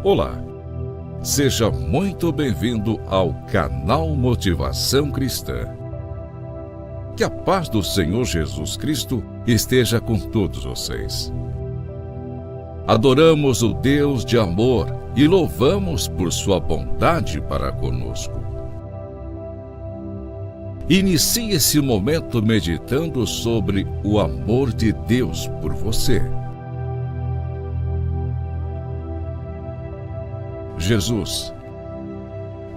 Olá, seja muito bem-vindo ao canal Motivação Cristã. Que a paz do Senhor Jesus Cristo esteja com todos vocês. Adoramos o Deus de amor e louvamos por sua bondade para conosco. Inicie esse momento meditando sobre o amor de Deus por você. Jesus,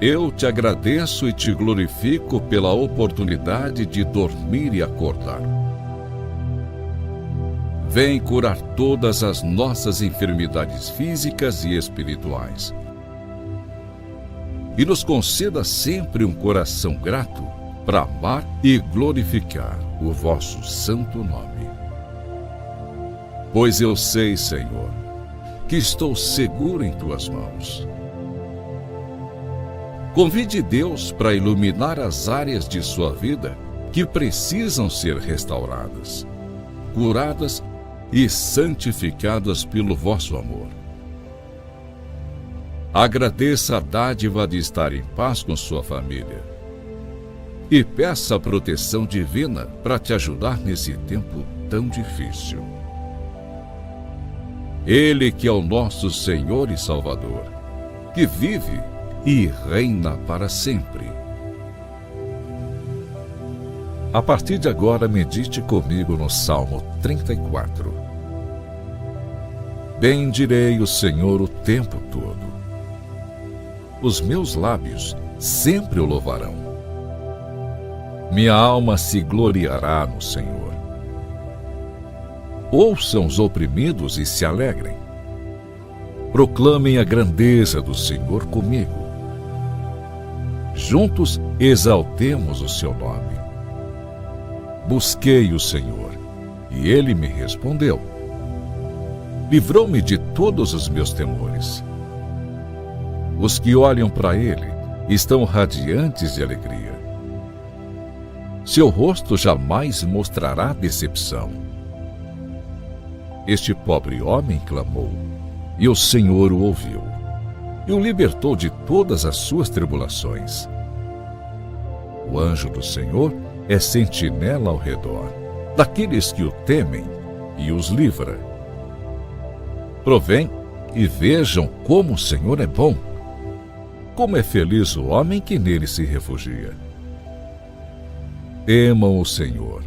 eu te agradeço e te glorifico pela oportunidade de dormir e acordar. Vem curar todas as nossas enfermidades físicas e espirituais. E nos conceda sempre um coração grato para amar e glorificar o vosso santo nome. Pois eu sei, Senhor, que estou seguro em tuas mãos. Convide Deus para iluminar as áreas de sua vida que precisam ser restauradas, curadas e santificadas pelo vosso amor. Agradeça a dádiva de estar em paz com sua família e peça a proteção divina para te ajudar nesse tempo tão difícil. Ele que é o nosso Senhor e Salvador, que vive e reina para sempre. A partir de agora, medite comigo no Salmo 34. Bendirei o Senhor o tempo todo. Os meus lábios sempre o louvarão. Minha alma se gloriará no Senhor. Ouçam os oprimidos e se alegrem. Proclamem a grandeza do Senhor comigo. Juntos exaltemos o seu nome. Busquei o Senhor, e ele me respondeu. Livrou-me de todos os meus temores. Os que olham para ele estão radiantes de alegria. Seu rosto jamais mostrará decepção. Este pobre homem clamou, e o Senhor o ouviu, e o libertou de todas as suas tribulações. O anjo do Senhor é sentinela ao redor daqueles que o temem e os livra. Provém e vejam como o Senhor é bom. Como é feliz o homem que nele se refugia. Temam o Senhor,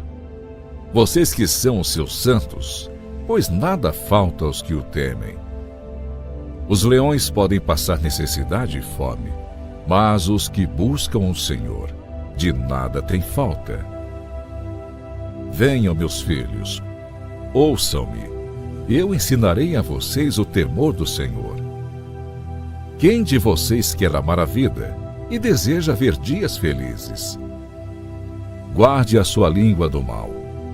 vocês que são os seus santos, pois nada falta aos que o temem. Os leões podem passar necessidade e fome, mas os que buscam o Senhor, de nada têm falta. Venham, meus filhos, ouçam-me, eu ensinarei a vocês o temor do Senhor. Quem de vocês quer amar a vida e deseja ver dias felizes? Guarde a sua língua do mal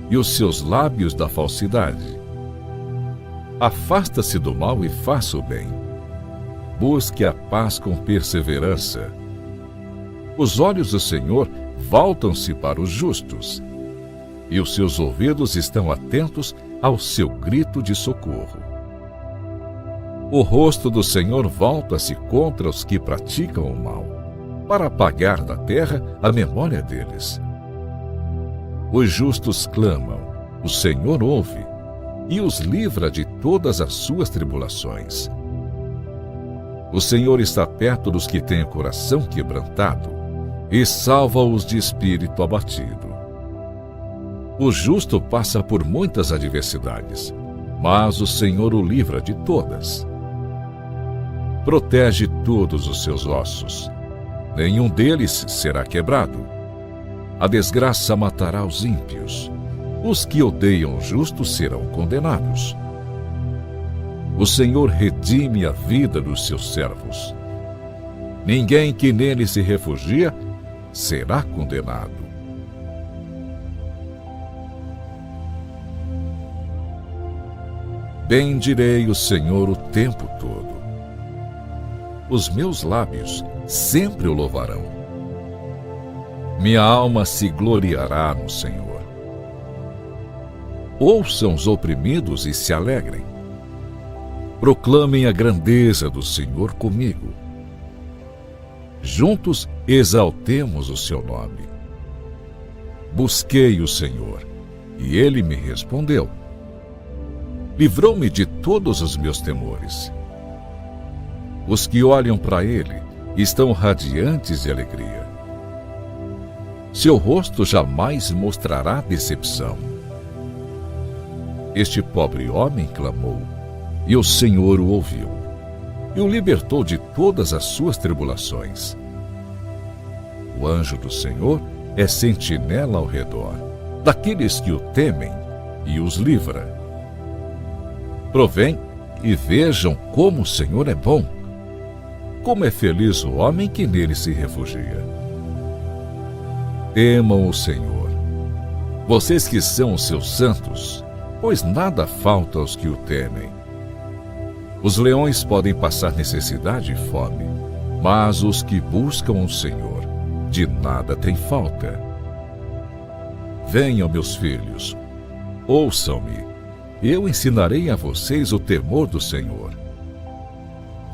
e os seus lábios da falsidade. Afasta-se do mal e faça o bem. Busque a paz com perseverança. Os olhos do Senhor voltam-se para os justos, e os seus ouvidos estão atentos ao seu grito de socorro. O rosto do Senhor volta-se contra os que praticam o mal, para apagar da terra a memória deles. Os justos clamam, o Senhor ouve, e os livra de todas as suas tribulações. O Senhor está perto dos que têm o coração quebrantado e salva-os de espírito abatido. O justo passa por muitas adversidades, mas o Senhor o livra de todas. Protege todos os seus ossos, nenhum deles será quebrado. A desgraça matará os ímpios. Os que odeiam o justo serão condenados. O Senhor redime a vida dos seus servos. Ninguém que nele se refugia será condenado. Bendirei o Senhor o tempo todo. Os meus lábios sempre o louvarão. Minha alma se gloriará no Senhor. Ouçam os oprimidos e se alegrem. Proclamem a grandeza do Senhor comigo. Juntos exaltemos o seu nome. Busquei o Senhor, e ele me respondeu. Livrou-me de todos os meus temores. Os que olham para ele estão radiantes de alegria. Seu rosto jamais mostrará decepção. Este pobre homem clamou, e o Senhor o ouviu, e o libertou de todas as suas tribulações. O anjo do Senhor é sentinela ao redor daqueles que o temem e os livra. Provém e vejam como o Senhor é bom. Como é feliz o homem que nele se refugia. Temam o Senhor, vocês que são os seus santos, pois nada falta aos que o temem. Os leões podem passar necessidade e fome, mas os que buscam o Senhor, de nada têm falta. Venham, meus filhos, ouçam-me, eu ensinarei a vocês o temor do Senhor.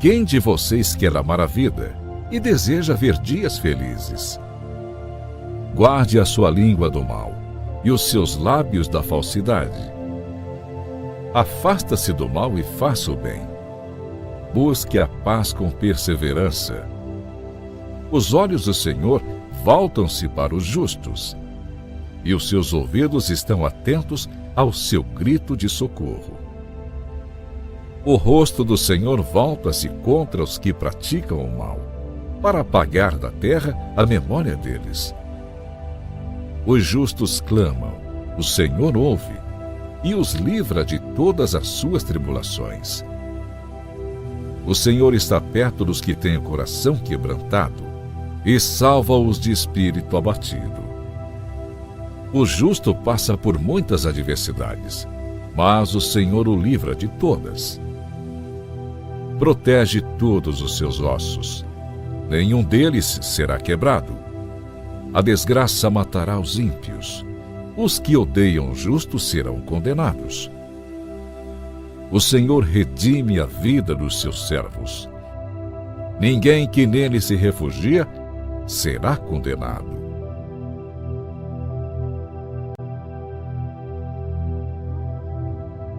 Quem de vocês quer amar a vida e deseja ver dias felizes? Guarde a sua língua do mal e os seus lábios da falsidade. Afasta-se do mal e faça o bem. Busque a paz com perseverança. Os olhos do Senhor voltam-se para os justos, e os seus ouvidos estão atentos ao seu grito de socorro. O rosto do Senhor volta-se contra os que praticam o mal, para apagar da terra a memória deles. Os justos clamam, o Senhor ouve, e os livra de todas as suas tribulações. O Senhor está perto dos que têm o coração quebrantado, e salva-os de espírito abatido. O justo passa por muitas adversidades, mas o Senhor o livra de todas. Protege todos os seus ossos, nenhum deles será quebrado. A desgraça matará os ímpios, os que odeiam o justo serão condenados. O Senhor redime a vida dos seus servos. Ninguém que nele se refugia será condenado.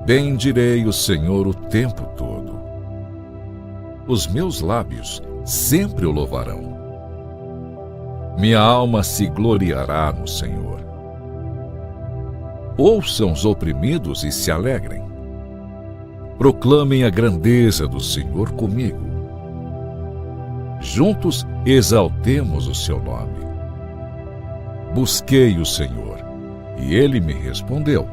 Bendirei o Senhor o tempo todo. Os meus lábios sempre o louvarão. Minha alma se gloriará no Senhor. Ouçam os oprimidos e se alegrem. Proclamem a grandeza do Senhor comigo. Juntos exaltemos o seu nome. Busquei o Senhor, e ele me respondeu.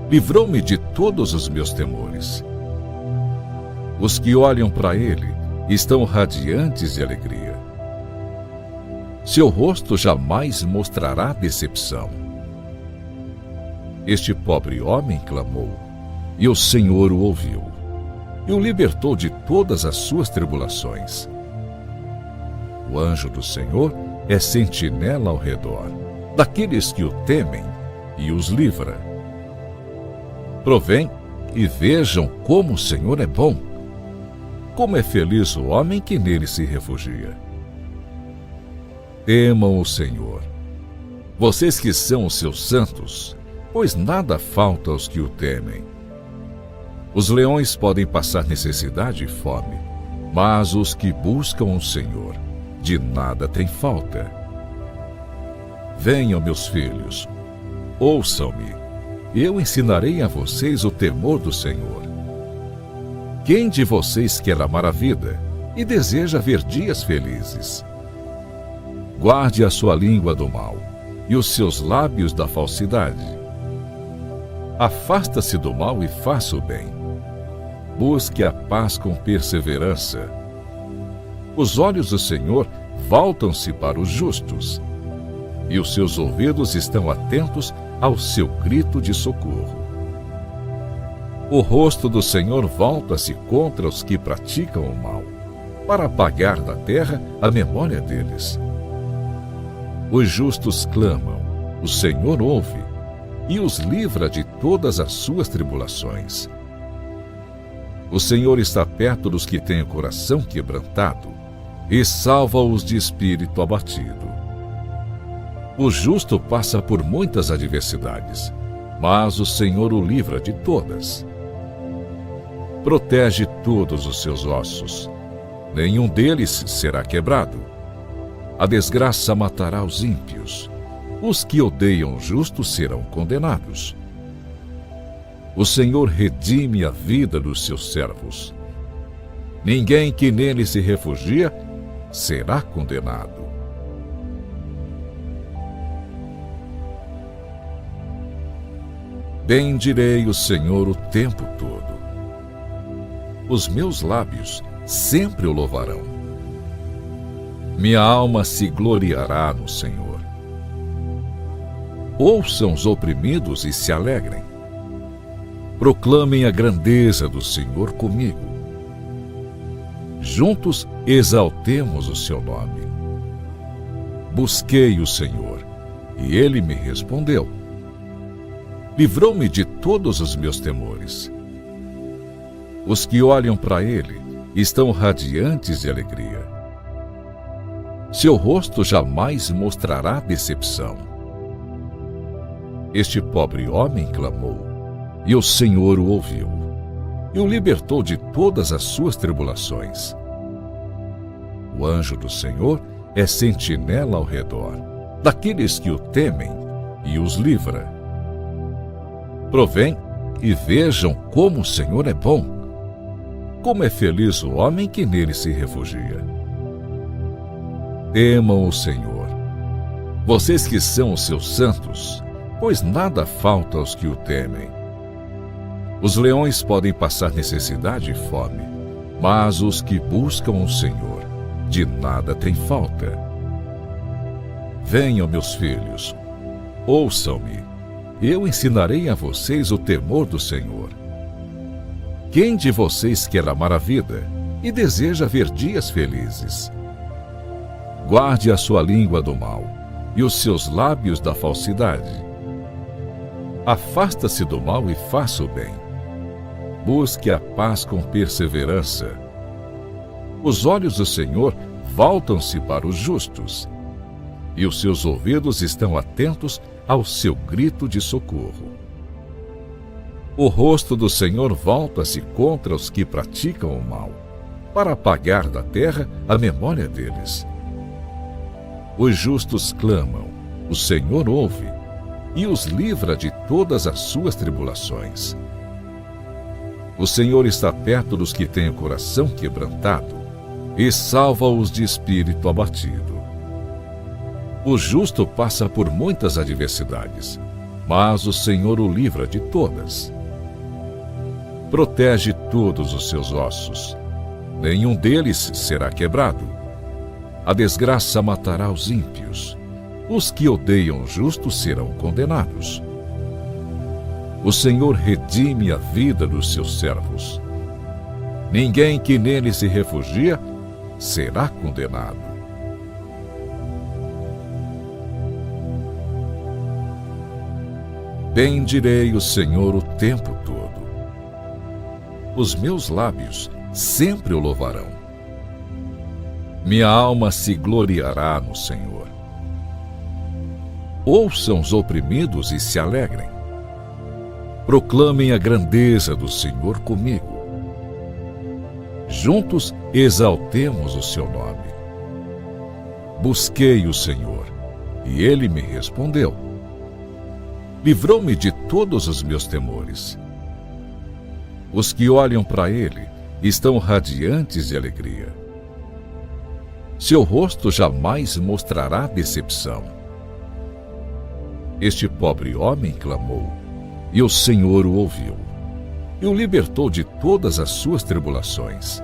Livrou-me de todos os meus temores. Os que olham para ele estão radiantes de alegria. Seu rosto jamais mostrará decepção. Este pobre homem clamou, e o Senhor o ouviu, e o libertou de todas as suas tribulações. O anjo do Senhor é sentinela ao redor daqueles que o temem e os livra. Provém e vejam como o Senhor é bom. Como é feliz o homem que nele se refugia. Temam o Senhor, vocês que são os seus santos, pois nada falta aos que o temem. Os leões podem passar necessidade e fome, mas os que buscam o Senhor, de nada têm falta. Venham, meus filhos, ouçam-me, eu ensinarei a vocês o temor do Senhor. Quem de vocês quer amar a vida e deseja ver dias felizes? Guarde a sua língua do mal e os seus lábios da falsidade. Afasta-se do mal e faça o bem. Busque a paz com perseverança. Os olhos do Senhor voltam-se para os justos, e os seus ouvidos estão atentos ao seu grito de socorro. O rosto do Senhor volta-se contra os que praticam o mal, para apagar da terra a memória deles. Os justos clamam, o Senhor ouve, e os livra de todas as suas tribulações. O Senhor está perto dos que têm o coração quebrantado e salva-os de espírito abatido. O justo passa por muitas adversidades, mas o Senhor o livra de todas. Protege todos os seus ossos, nenhum deles será quebrado. A desgraça matará os ímpios, os que odeiam o justo serão condenados. O Senhor redime a vida dos seus servos. Ninguém que nele se refugia será condenado. Bendirei o Senhor o tempo todo. Os meus lábios sempre o louvarão. Minha alma se gloriará no Senhor. Ouçam os oprimidos e se alegrem. Proclamem a grandeza do Senhor comigo. Juntos exaltemos o seu nome. Busquei o Senhor, e ele me respondeu. Livrou-me de todos os meus temores. Os que olham para ele estão radiantes de alegria. Seu rosto jamais mostrará decepção. Este pobre homem clamou, e o Senhor o ouviu, e o libertou de todas as suas tribulações. O anjo do Senhor é sentinela ao redor daqueles que o temem e os livra. Provém e vejam como o Senhor é bom. Como é feliz o homem que nele se refugia. Temam o Senhor, vocês que são os seus santos, pois nada falta aos que o temem. Os leões podem passar necessidade e fome, mas os que buscam o Senhor, de nada têm falta. Venham, meus filhos, ouçam-me, eu ensinarei a vocês o temor do Senhor. Quem de vocês quer amar a vida e deseja ver dias felizes? Guarde a sua língua do mal e os seus lábios da falsidade. Afasta-se do mal e faça o bem. Busque a paz com perseverança. Os olhos do Senhor voltam-se para os justos, e os seus ouvidos estão atentos ao seu grito de socorro. O rosto do Senhor volta-se contra os que praticam o mal, para apagar da terra a memória deles. Os justos clamam, o Senhor ouve, e os livra de todas as suas tribulações. O Senhor está perto dos que têm o coração quebrantado e salva-os de espírito abatido. O justo passa por muitas adversidades, mas o Senhor o livra de todas. Protege todos os seus ossos, nenhum deles será quebrado. A desgraça matará os ímpios, os que odeiam o justo serão condenados. O Senhor redime a vida dos seus servos. Ninguém que nele se refugia será condenado. Bendirei o Senhor o tempo todo. Os meus lábios sempre o louvarão. Minha alma se gloriará no Senhor. Ouçam os oprimidos e se alegrem. Proclamem a grandeza do Senhor comigo. Juntos exaltemos o seu nome. Busquei o Senhor, e ele me respondeu. Livrou-me de todos os meus temores. Os que olham para ele estão radiantes de alegria. Seu rosto jamais mostrará decepção. Este pobre homem clamou, e o Senhor o ouviu, e o libertou de todas as suas tribulações.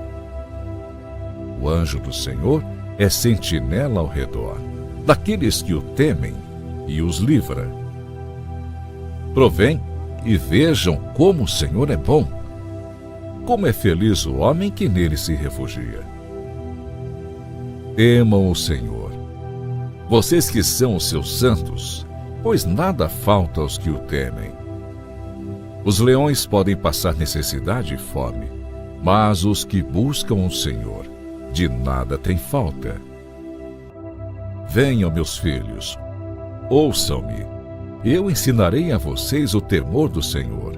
O anjo do Senhor é sentinela ao redor daqueles que o temem e os livra. Provém e vejam como o Senhor é bom. Como é feliz o homem que nele se refugia. Temam o Senhor, vocês que são os seus santos, pois nada falta aos que o temem. Os leões podem passar necessidade e fome, Mas os que buscam o Senhor, de nada têm falta. Venham, meus filhos, ouçam-me, eu ensinarei a vocês o temor do Senhor.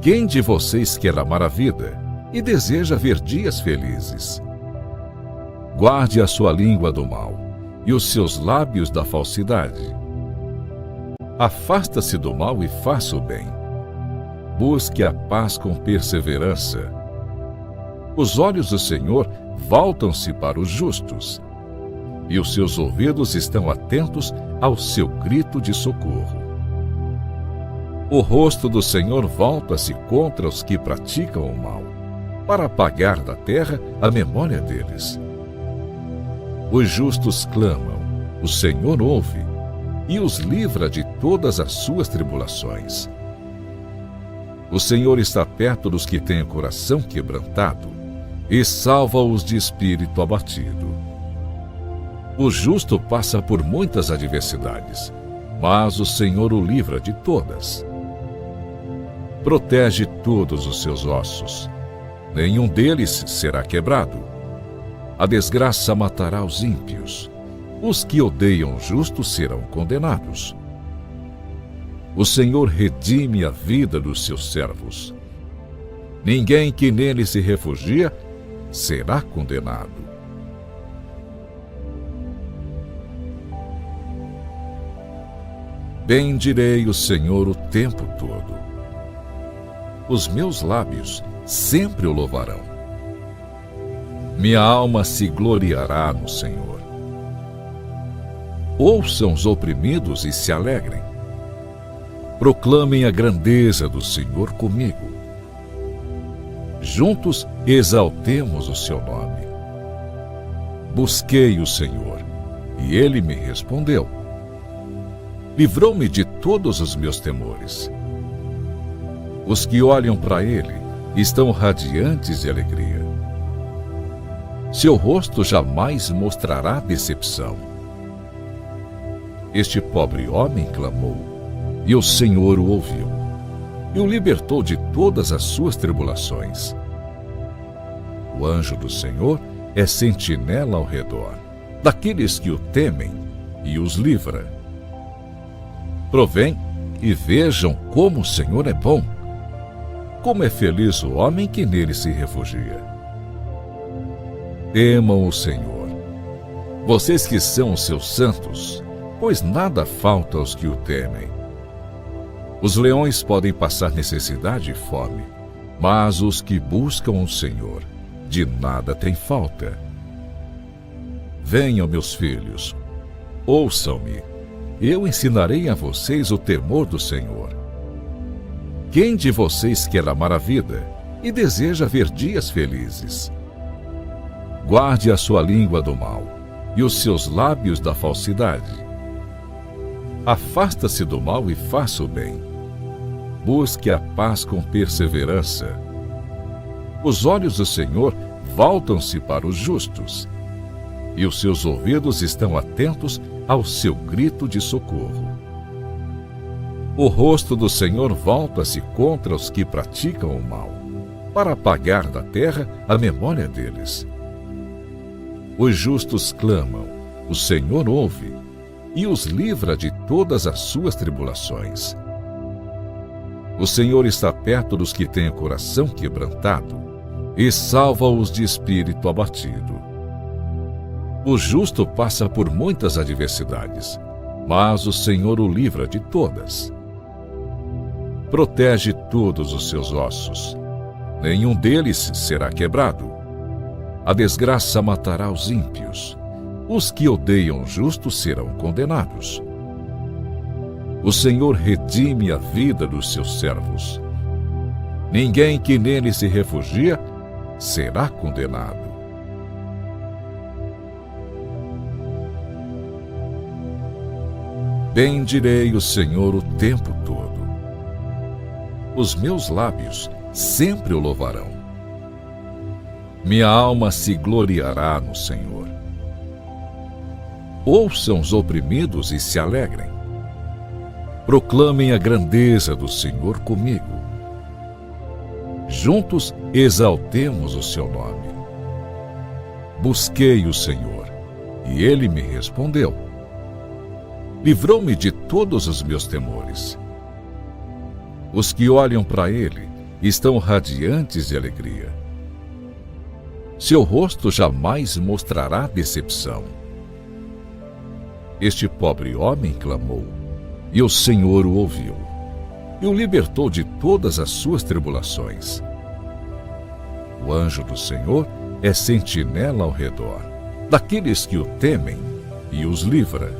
Quem de vocês quer amar a vida e deseja ver dias felizes? Guarde a sua língua do mal e os seus lábios da falsidade. Afasta-se do mal e faça o bem. Busque a paz com perseverança. Os olhos do Senhor voltam-se para os justos, e os seus ouvidos estão atentos ao seu grito de socorro. O rosto do Senhor volta-se contra os que praticam o mal, para apagar da terra a memória deles. Os justos clamam, o Senhor ouve, e os livra de todas as suas tribulações. O Senhor está perto dos que têm o coração quebrantado e salva-os de espírito abatido. O justo passa por muitas adversidades, mas o Senhor o livra de todas. Protege todos os seus ossos, nenhum deles será quebrado. A desgraça matará os ímpios, os que odeiam o justo serão condenados. O Senhor redime a vida dos seus servos. Ninguém que nele se refugia será condenado. Bendirei o Senhor o tempo todo. Os meus lábios sempre o louvarão. Minha alma se gloriará no Senhor. Ouçam os oprimidos e se alegrem. Proclamem a grandeza do Senhor comigo. Juntos exaltemos o seu nome. Busquei o Senhor, e ele me respondeu. Livrou-me de todos os meus temores. Os que olham para ele estão radiantes de alegria. Seu rosto jamais mostrará decepção. Este pobre homem clamou, e o Senhor o ouviu, e o libertou de todas as suas tribulações. O anjo do Senhor é sentinela ao redor daqueles que o temem e os livra. Provém e vejam como o Senhor é bom. Como é feliz o homem que nele se refugia. Temam o Senhor, vocês que são os seus santos, pois nada falta aos que o temem. Os leões podem passar necessidade e fome, mas os que buscam o Senhor, de nada têm falta. Venham, meus filhos, ouçam-me, eu ensinarei a vocês o temor do Senhor. Quem de vocês quer amar a vida e deseja ver dias felizes? Guarde a sua língua do mal e os seus lábios da falsidade. Afasta-se do mal e faça o bem. Busque a paz com perseverança. Os olhos do Senhor voltam-se para os justos, e os seus ouvidos estão atentos ao seu grito de socorro. O rosto do Senhor volta-se contra os que praticam o mal, para apagar da terra a memória deles. Os justos clamam, o Senhor ouve, e os livra de todas as suas tribulações. O Senhor está perto dos que têm o coração quebrantado e salva-os de espírito abatido. O justo passa por muitas adversidades, mas o Senhor o livra de todas. Protege todos os seus ossos, nenhum deles será quebrado. A desgraça matará os ímpios, os que odeiam o justo serão condenados. O Senhor redime a vida dos seus servos. Ninguém que nele se refugia será condenado. Bendirei o Senhor o tempo todo. Os meus lábios sempre o louvarão. Minha alma se gloriará no Senhor. Ouçam os oprimidos e se alegrem. Proclamem a grandeza do Senhor comigo. juntos exaltemos o seu nome. Busquei o Senhor, e ele me respondeu. Livrou-me de todos os meus temores. Os que olham para ele estão radiantes de alegria. Seu rosto jamais mostrará decepção. Este pobre homem clamou, e o Senhor o ouviu, e o libertou de todas as suas tribulações. O anjo do Senhor é sentinela ao redor daqueles que o temem e os livra.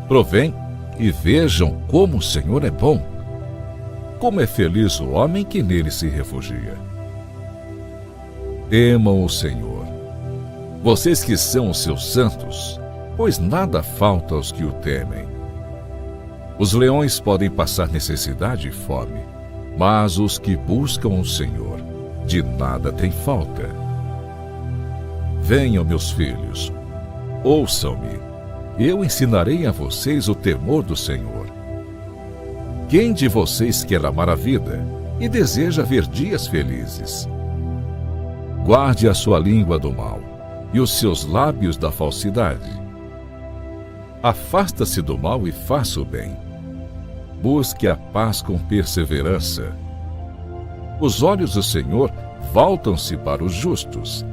Provém e vejam como o Senhor é bom. Como é feliz o homem que nele se refugia. Temam o Senhor, vocês que são os seus santos, pois nada falta aos que o temem. Os leões podem passar necessidade e fome, mas os que buscam o Senhor, de nada têm falta. Venham, meus filhos, ouçam-me, eu ensinarei a vocês o temor do Senhor. Quem de vocês quer amar a vida e deseja ver dias felizes? Guarde a sua língua do mal e os seus lábios da falsidade. Afasta-se do mal e faça o bem. Busque a paz com perseverança. Os olhos do Senhor voltam-se para os justos,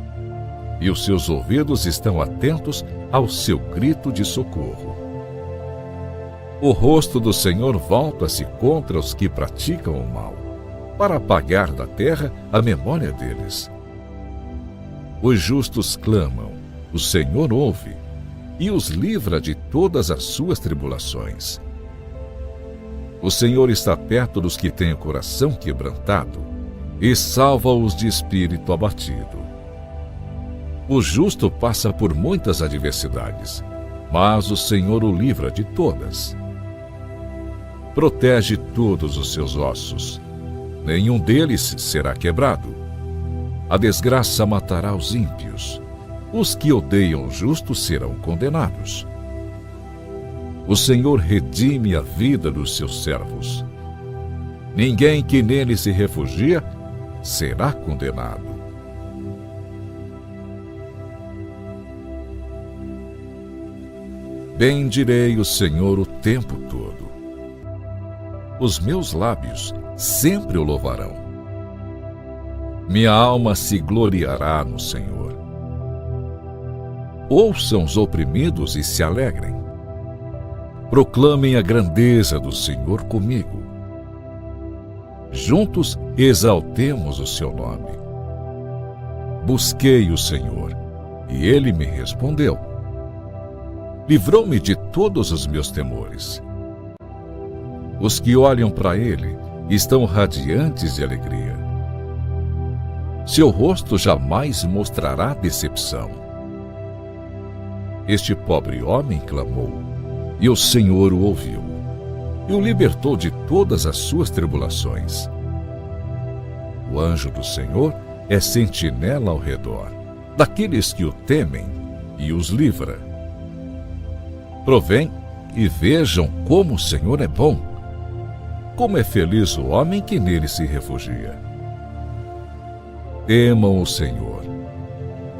e os seus ouvidos estão atentos ao seu grito de socorro. O rosto do Senhor volta-se contra os que praticam o mal, para apagar da terra a memória deles. Os justos clamam, o Senhor ouve, e os livra de todas as suas tribulações. O Senhor está perto dos que têm o coração quebrantado, e salva-os de espírito abatido. O justo passa por muitas adversidades, mas o Senhor o livra de todas. Protege todos os seus ossos, nenhum deles será quebrado. A desgraça matará os ímpios, os que odeiam o justo serão condenados. O Senhor redime a vida dos seus servos. Ninguém que nele se refugia será condenado. Bendirei o Senhor o tempo todo. Os meus lábios sempre o louvarão. Minha alma se gloriará no Senhor. Ouçam os oprimidos e se alegrem. Proclamem a grandeza do Senhor comigo. Juntos exaltemos o seu nome. Busquei o Senhor, e ele me respondeu. Livrou-me de todos os meus temores. Os que olham para ele estão radiantes de alegria. Seu rosto jamais mostrará decepção. Este pobre homem clamou, e o Senhor o ouviu, e o libertou de todas as suas tribulações. O anjo do Senhor é sentinela ao redor daqueles que o temem e os livra. Provém e vejam como o Senhor é bom. Como é feliz o homem que nele se refugia. Temam o Senhor,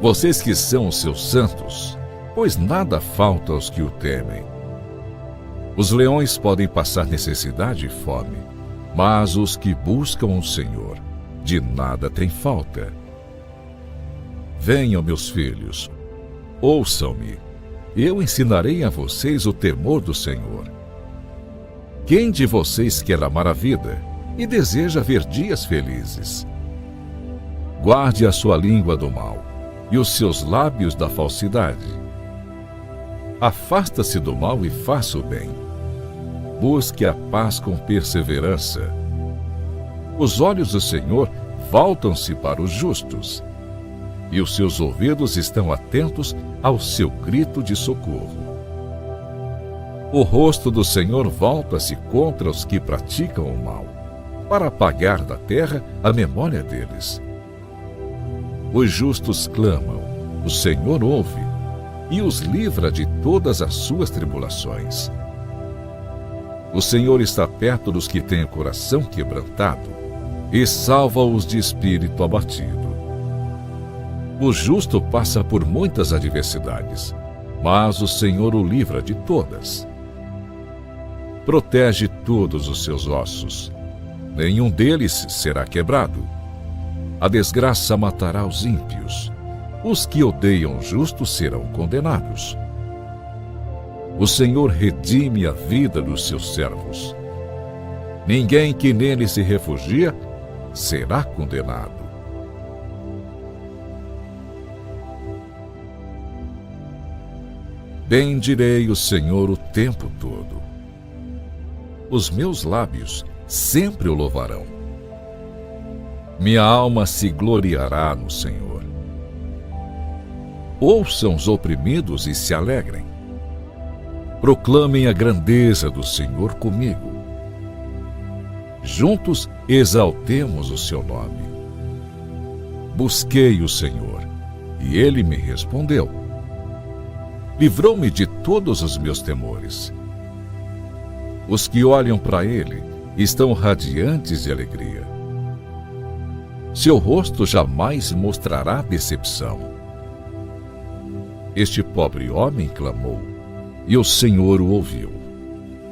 vocês que são os seus santos, pois nada falta aos que o temem. Os leões podem passar necessidade e fome, mas os que buscam o Senhor, de nada têm falta. Venham, meus filhos, ouçam-me, eu ensinarei a vocês o temor do Senhor. Quem de vocês quer amar a vida e deseja ver dias felizes? Guarde a sua língua do mal e os seus lábios da falsidade. Afasta-se do mal e faça o bem. Busque a paz com perseverança. Os olhos do Senhor voltam-se para os justos, e os seus ouvidos estão atentos ao seu grito de socorro. O rosto do Senhor volta-se contra os que praticam o mal, para apagar da terra a memória deles. Os justos clamam, o Senhor ouve, e os livra de todas as suas tribulações. O Senhor está perto dos que têm o coração quebrantado, e salva-os de espírito abatido. O justo passa por muitas adversidades, mas o Senhor o livra de todas. Protege todos os seus ossos, nenhum deles será quebrado. A desgraça matará os ímpios, os que odeiam o justo serão condenados. O Senhor redime a vida dos seus servos. Ninguém que nele se refugia será condenado. Bendirei o Senhor o tempo todo. Os meus lábios sempre o louvarão. Minha alma se gloriará no Senhor. Ouçam os oprimidos e se alegrem. Proclamem a grandeza do Senhor comigo. Juntos exaltemos o seu nome. Busquei o Senhor, e ele me respondeu. Livrou-me de todos os meus temores. Os que olham para ele estão radiantes de alegria. Seu rosto jamais mostrará decepção. Este pobre homem clamou, e o Senhor o ouviu,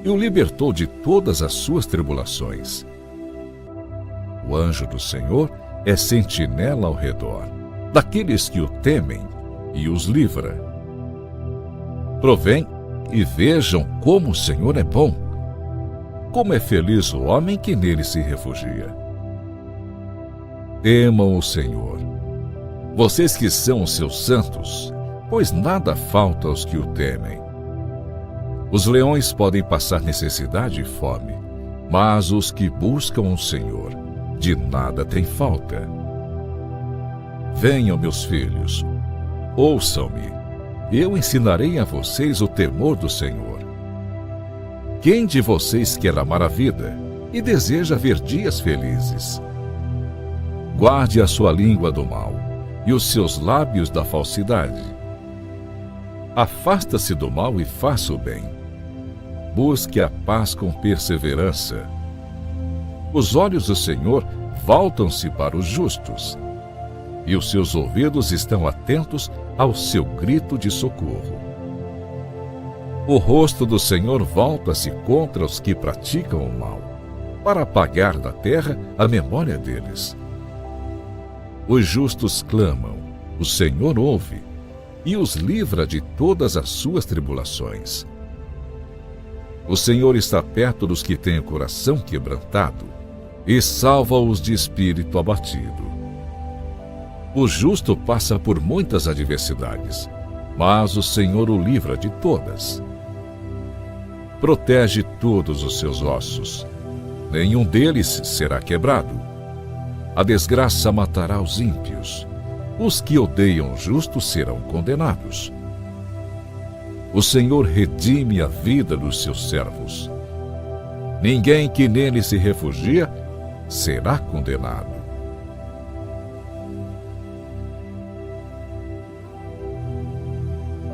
e o libertou de todas as suas tribulações. O anjo do Senhor é sentinela ao redor daqueles que o temem e os livra. Provém e vejam como o Senhor é bom. Como é feliz o homem que nele se refugia. Temam o Senhor, vocês que são os seus santos, pois nada falta aos que o temem. Os leões podem passar necessidade e fome, mas os que buscam o Senhor, de nada têm falta. Venham, meus filhos, ouçam-me, eu ensinarei a vocês o temor do Senhor. Quem de vocês quer amar a vida e deseja ver dias felizes? Guarde a sua língua do mal e os seus lábios da falsidade. Afasta-se do mal e faça o bem. Busque a paz com perseverança. Os olhos do Senhor voltam-se para os justos, e os seus ouvidos estão atentos ao seu grito de socorro. O rosto do Senhor volta-se contra os que praticam o mal, para apagar da terra a memória deles. Os justos clamam, o Senhor ouve, e os livra de todas as suas tribulações. O Senhor está perto dos que têm o coração quebrantado, e salva-os de espírito abatido. O justo passa por muitas adversidades, mas o Senhor o livra de todas. Protege todos os seus ossos, nenhum deles será quebrado. A desgraça matará os ímpios, os que odeiam o justo serão condenados. O Senhor redime a vida dos seus servos. Ninguém que nele se refugia será condenado.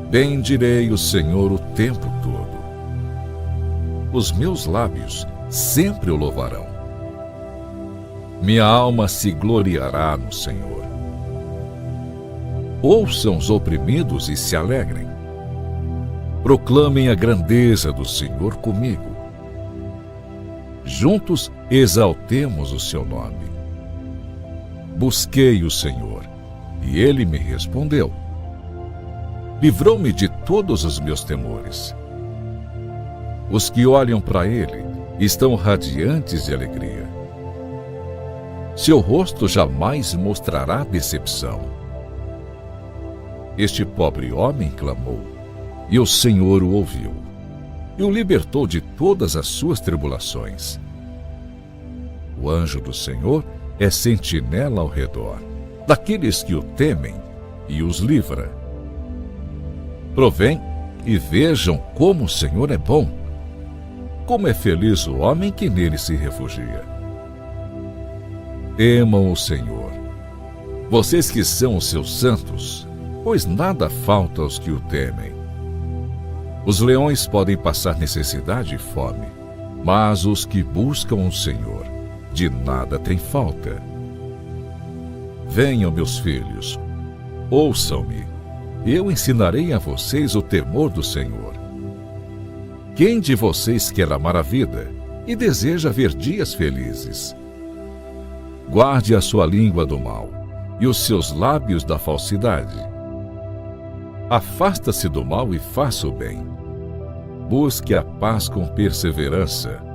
Bendirei o Senhor o tempo todo. Os meus lábios sempre o louvarão. Minha alma se gloriará no Senhor. Ouçam os oprimidos e se alegrem. Proclamem a grandeza do Senhor comigo. Juntos exaltemos o seu nome. Busquei o Senhor, e ele me respondeu. Livrou-me de todos os meus temores. Os que olham para ele estão radiantes de alegria. Seu rosto jamais mostrará decepção. Este pobre homem clamou, e o Senhor o ouviu, e o libertou de todas as suas tribulações. O anjo do Senhor é sentinela ao redor daqueles que o temem e os livra. Provém e vejam como o Senhor é bom. Como é feliz o homem que nele se refugia. Temam o Senhor, vocês que são os seus santos, pois nada falta aos que o temem. Os leões podem passar necessidade e fome, mas os que buscam o Senhor, de nada tem falta. Venham, meus filhos, ouçam-me, eu ensinarei a vocês o temor do Senhor. Quem de vocês quer amar a vida e deseja ver dias felizes? Guarde a sua língua do mal e os seus lábios da falsidade. Afasta-se do mal e faça o bem. Busque a paz com perseverança.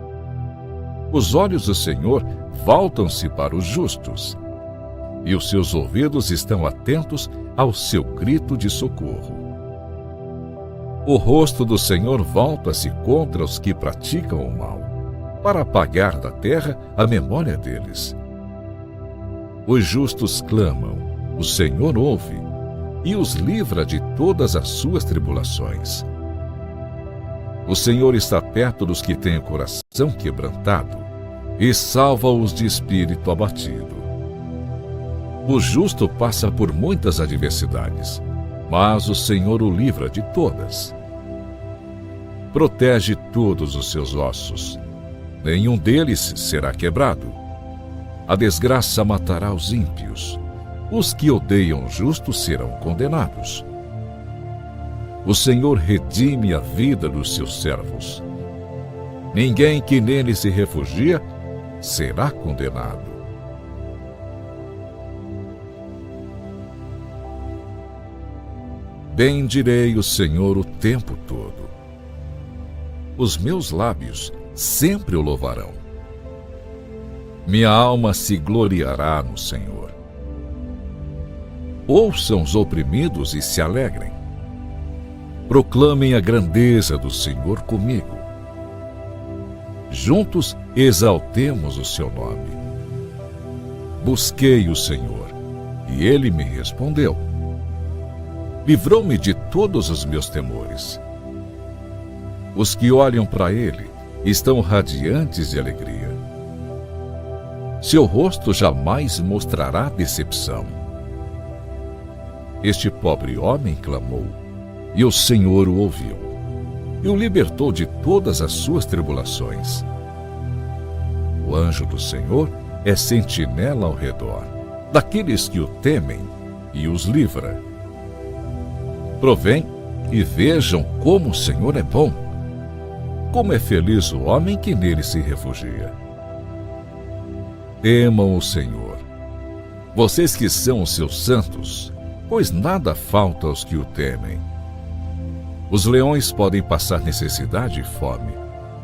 Os olhos do Senhor voltam-se para os justos, e os seus ouvidos estão atentos ao seu grito de socorro. O rosto do Senhor volta-se contra os que praticam o mal, para apagar da terra a memória deles. Os justos clamam, o Senhor ouve, e os livra de todas as suas tribulações. O Senhor está perto dos que têm o coração quebrantado e salva-os de espírito abatido. O justo passa por muitas adversidades, mas o Senhor o livra de todas. Protege todos os seus ossos, nenhum deles será quebrado. A desgraça matará os ímpios, os que odeiam o justo serão condenados. O Senhor redime a vida dos seus servos. Ninguém que nele se refugia será condenado. Bendirei o Senhor o tempo todo. Os meus lábios sempre o louvarão. Minha alma se gloriará no Senhor. Ouçam os oprimidos e se alegrem. Proclamem a grandeza do Senhor comigo. Juntos exaltemos o seu nome. Busquei o Senhor, e ele me respondeu. Livrou-me de todos os meus temores. Os que olham para ele estão radiantes de alegria. Seu rosto jamais mostrará decepção. Este pobre homem clamou, e o Senhor o ouviu, e o libertou de todas as suas tribulações. O anjo do Senhor é sentinela ao redor daqueles que o temem e os livra. Provém e vejam como o Senhor é bom. Como é feliz o homem que nele se refugia. Temam o Senhor, vocês que são os seus santos, pois nada falta aos que o temem. Os leões podem passar necessidade e fome,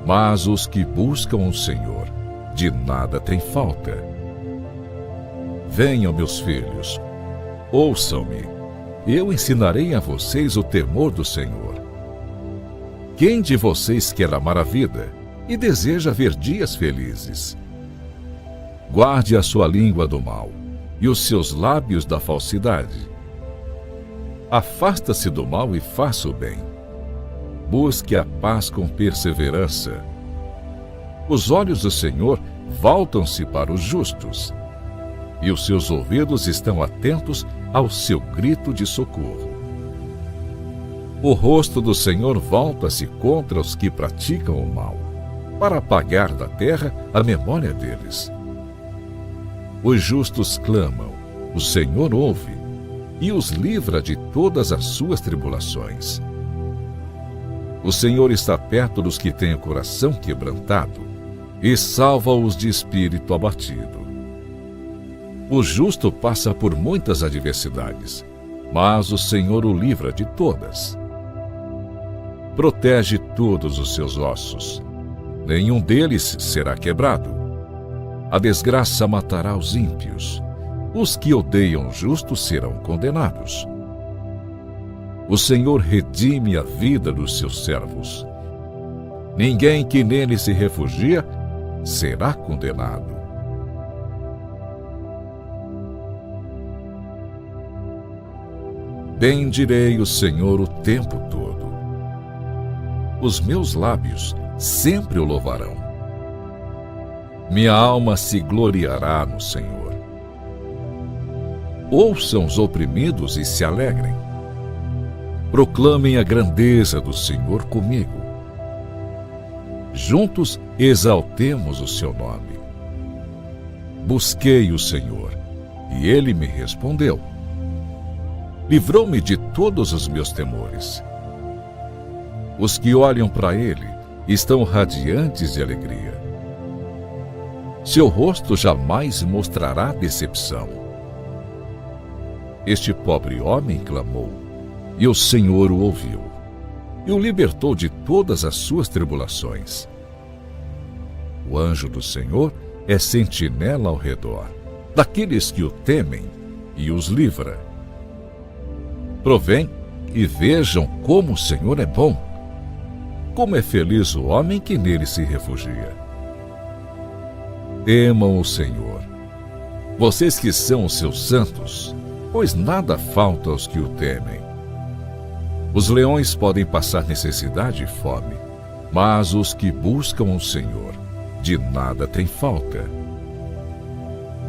mas os que buscam o Senhor, de nada tem falta. Venham, meus filhos, ouçam-me, eu ensinarei a vocês o temor do Senhor. Quem de vocês quer amar a vida e deseja ver dias felizes? Guarde a sua língua do mal e os seus lábios da falsidade. Afasta-se do mal e faça o bem. Busque a paz com perseverança. Os olhos do Senhor voltam-se para os justos, e os seus ouvidos estão atentos ao seu grito de socorro. O rosto do Senhor volta-se contra os que praticam o mal, para apagar da terra a memória deles. Os justos clamam, o Senhor ouve, e os livra de todas as suas tribulações. O Senhor está perto dos que têm o coração quebrantado e salva-os de espírito abatido. O justo passa por muitas adversidades, mas o Senhor o livra de todas. Protege todos os seus ossos, nenhum deles será quebrado. A desgraça matará os ímpios, os que odeiam o justo serão condenados. O Senhor redime a vida dos seus servos. Ninguém que nele se refugia será condenado. Bendirei o Senhor o tempo todo. Os meus lábios sempre o louvarão. Minha alma se gloriará no Senhor. Ouçam os oprimidos e se alegrem. Proclamem a grandeza do Senhor comigo. Juntos exaltemos o seu nome. Busquei o Senhor, e Ele me respondeu. Livrou-me de todos os meus temores. Os que olham para Ele estão radiantes de alegria. Seu rosto jamais mostrará decepção. Este pobre homem clamou, e o Senhor o ouviu, e o libertou de todas as suas tribulações. O anjo do Senhor é sentinela ao redor daqueles que o temem e os livra. Provém e vejam como o Senhor é bom. Como é feliz o homem que nele se refugia. Temam o Senhor, vocês que são os seus santos, pois nada falta aos que o temem. Os leões podem passar necessidade e fome, mas os que buscam o Senhor, de nada têm falta.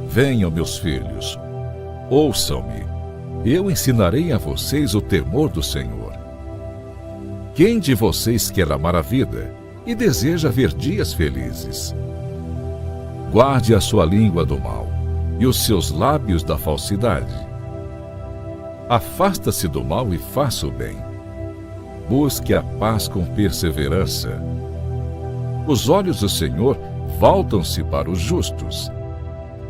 Venham, meus filhos, ouçam-me, eu ensinarei a vocês o temor do Senhor. Quem de vocês quer amar a vida e deseja ver dias felizes? Guarde a sua língua do mal e os seus lábios da falsidade. Afasta-se do mal e faça o bem. Busque a paz com perseverança. Os olhos do Senhor voltam-se para os justos,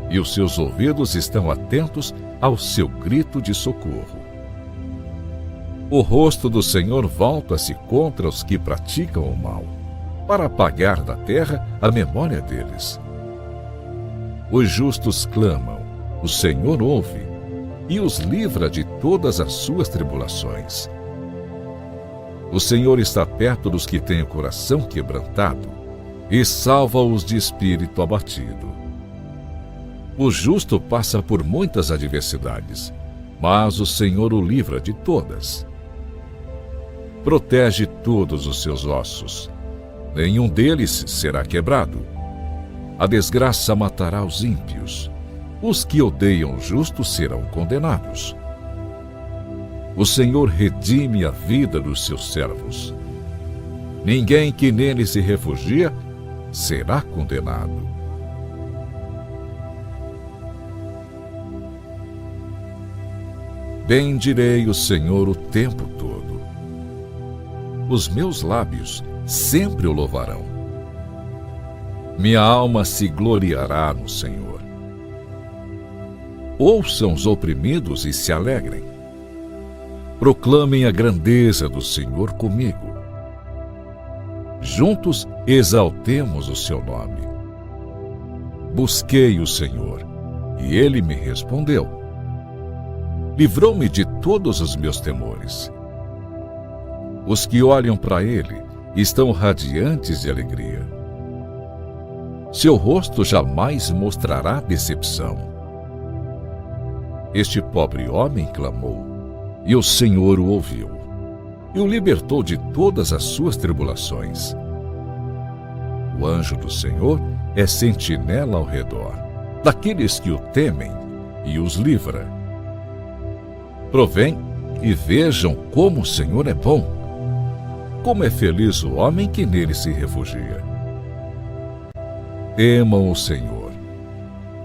e os seus ouvidos estão atentos ao seu grito de socorro. O rosto do Senhor volta-se contra os que praticam o mal, para apagar da terra a memória deles. Os justos clamam, o Senhor ouve, e os livra de todas as suas tribulações. O Senhor está perto dos que têm o coração quebrantado, e salva-os de espírito abatido. O justo passa por muitas adversidades, mas o Senhor o livra de todas. Protege todos os seus ossos, nenhum deles será quebrado. A desgraça matará os ímpios, os que odeiam o justo serão condenados. O Senhor redime a vida dos seus servos. Ninguém que nele se refugia será condenado. Bendirei o Senhor o tempo todo. Os meus lábios sempre o louvarão. Minha alma se gloriará no Senhor. Ouçam os oprimidos e se alegrem. Proclamem a grandeza do Senhor comigo. Juntos exaltemos o seu nome. Busquei o Senhor, e Ele me respondeu. Livrou-me de todos os meus temores. Os que olham para Ele estão radiantes de alegria. Seu rosto jamais mostrará decepção. Este pobre homem clamou, e o Senhor o ouviu, e o libertou de todas as suas tribulações. O anjo do Senhor é sentinela ao redor daqueles que o temem e os livra. Provém e vejam como o Senhor é bom. Como é feliz o homem que nele se refugia. Temam o Senhor,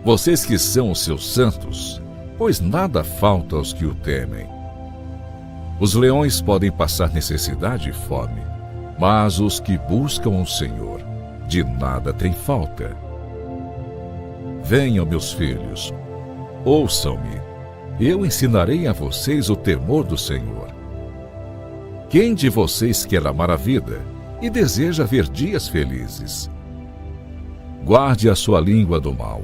vocês que são os seus santos, pois nada falta aos que o temem. Os leões podem passar necessidade e fome, mas os que buscam o Senhor, de nada têm falta. Venham, meus filhos, ouçam-me, eu ensinarei a vocês o temor do Senhor. Quem de vocês quer amar a vida e deseja ver dias felizes? Guarde a sua língua do mal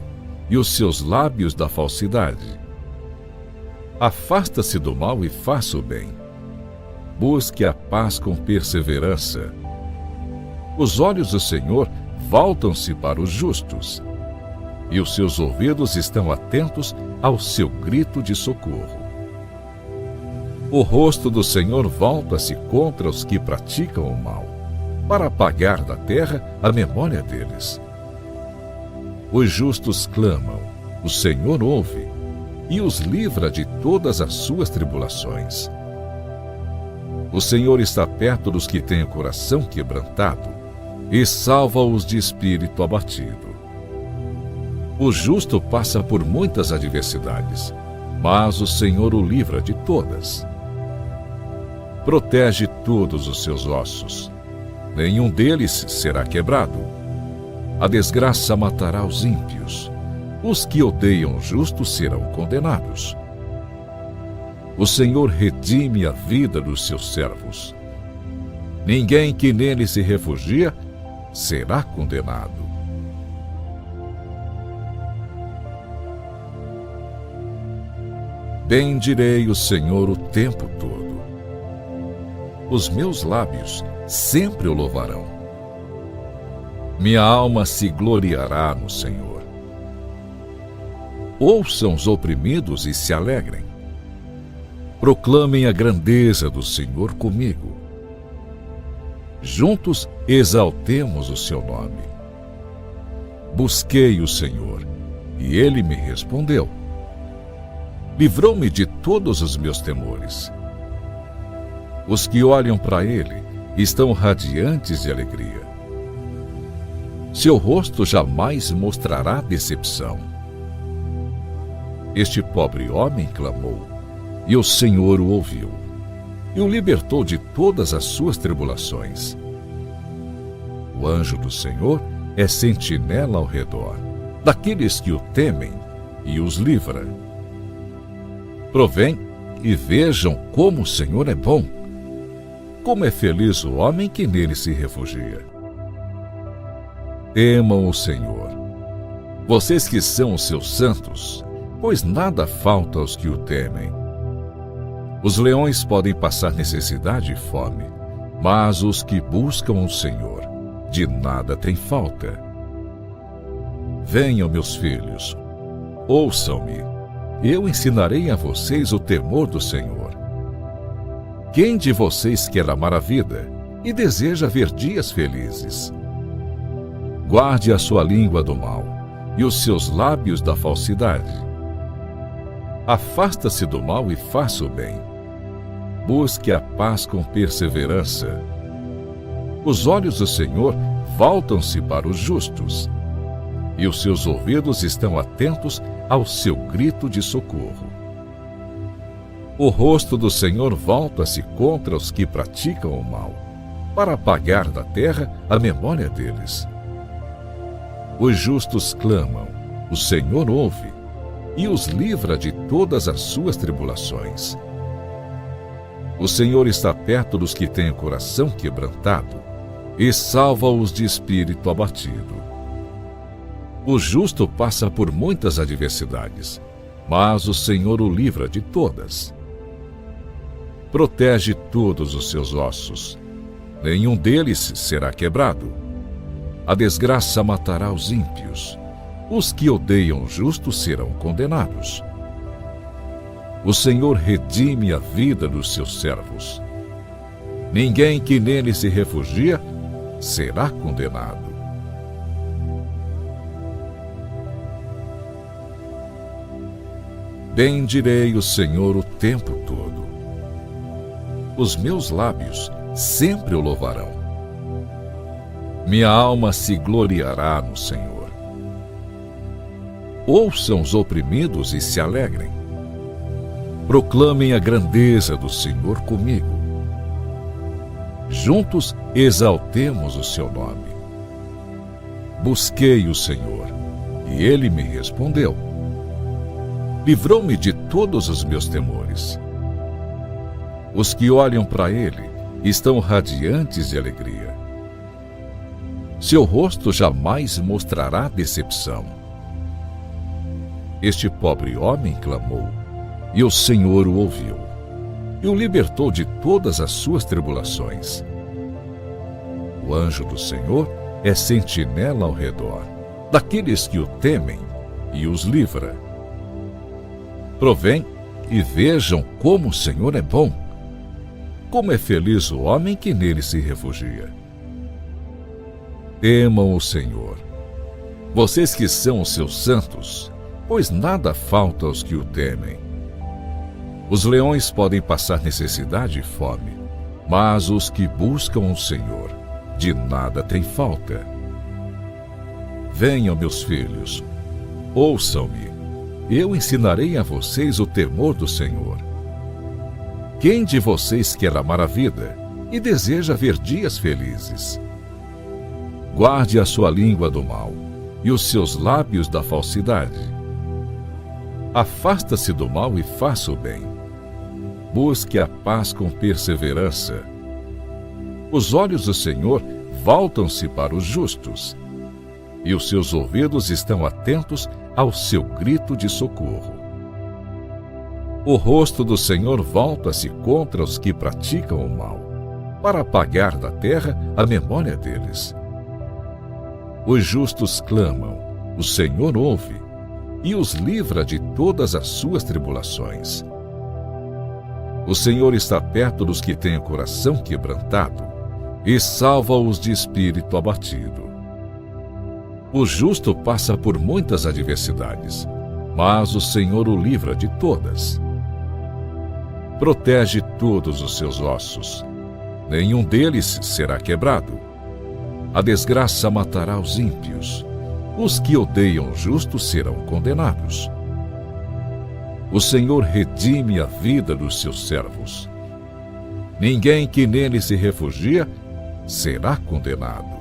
e os seus lábios da falsidade. Afasta-se do mal e faça o bem. Busque a paz com perseverança. Os olhos do Senhor voltam-se para os justos, e os seus ouvidos estão atentos ao seu grito de socorro. O rosto do Senhor volta-se contra os que praticam o mal, para apagar da terra a memória deles. Os justos clamam, o Senhor ouve, e os livra de todas as suas tribulações. O Senhor está perto dos que têm o coração quebrantado, e salva-os de espírito abatido. O justo passa por muitas adversidades, mas o Senhor o livra de todas. Protege todos os seus ossos, nenhum deles será quebrado. A desgraça matará os ímpios, os que odeiam o justo serão condenados. O Senhor redime a vida dos seus servos. Ninguém que nele se refugia será condenado. Bendirei o Senhor o tempo todo. Os meus lábios sempre o louvarão. Minha alma se gloriará no Senhor. Ouçam os oprimidos e se alegrem. Proclamem a grandeza do Senhor comigo. Juntos exaltemos o seu nome. Busquei o Senhor, e ele me respondeu. Livrou-me de todos os meus temores. Os que olham para ele estão radiantes de alegria. Seu rosto jamais mostrará decepção. Este pobre homem clamou, e o Senhor o ouviu, e o libertou de todas as suas tribulações. O anjo do Senhor é sentinela ao redor daqueles que o temem e os livra. Provém e vejam como o Senhor é bom. Como é feliz o homem que nele se refugia. Temam o Senhor, vocês que são os seus santos, pois nada falta aos que o temem. Os leões podem passar necessidade e fome, mas os que buscam o Senhor, de nada têm falta. Venham, meus filhos, ouçam-me, eu ensinarei a vocês o temor do Senhor. Quem de vocês quer amar a vida e deseja ver dias felizes? Guarde a sua língua do mal e os seus lábios da falsidade. Afasta-se do mal e faça o bem. Busque a paz com perseverança. Os olhos do Senhor voltam-se para os justos, e os seus ouvidos estão atentos ao seu grito de socorro. O rosto do Senhor volta-se contra os que praticam o mal, para apagar da terra a memória deles. Os justos clamam, o Senhor ouve, e os livra de todas as suas tribulações. O Senhor está perto dos que têm o coração quebrantado, e salva-os de espírito abatido. O justo passa por muitas adversidades, mas o Senhor o livra de todas. Protege todos os seus ossos, nenhum deles será quebrado. A desgraça matará os ímpios, os que odeiam o justo serão condenados. O Senhor redime a vida dos seus servos. Ninguém que nele se refugia será condenado. Bendirei o Senhor o tempo todo. Os meus lábios sempre o louvarão. Minha alma se gloriará no Senhor. Ouçam os oprimidos e se alegrem. Proclamem a grandeza do Senhor comigo. Juntos exaltemos o seu nome. Busquei o Senhor, e ele me respondeu. Livrou-me de todos os meus temores. Os que olham para ele estão radiantes de alegria. Seu rosto jamais mostrará decepção. Este pobre homem clamou, e o Senhor o ouviu, e o libertou de todas as suas tribulações. O anjo do Senhor é sentinela ao redor daqueles que o temem e os livra. Provém e vejam como o Senhor é bom. Como é feliz o homem que nele se refugia. Temam o Senhor, vocês que são os seus santos, pois nada falta aos que o temem. Os leões podem passar necessidade e fome, mas os que buscam o Senhor, de nada têm falta. Venham, meus filhos, Ouçam-me, eu ensinarei a vocês o temor do Senhor. Quem de vocês quer amar a vida e deseja ver dias felizes? Guarde a sua língua do mal e os seus lábios da falsidade. Afasta-se do mal e faça o bem. Busque a paz com perseverança. Os olhos do Senhor voltam-se para os justos, e os seus ouvidos estão atentos ao seu grito de socorro. O rosto do Senhor volta-se contra os que praticam o mal, para apagar da terra a memória deles. Os justos clamam, o Senhor ouve, e os livra de todas as suas tribulações. O Senhor está perto dos que têm o coração quebrantado, e salva-os de espírito abatido. O justo passa por muitas adversidades, mas o Senhor o livra de todas. Protege todos os seus ossos, nenhum deles será quebrado. A desgraça matará os ímpios, os que odeiam o justo serão condenados. O Senhor redime a vida dos seus servos. Ninguém que nele se refugia será condenado.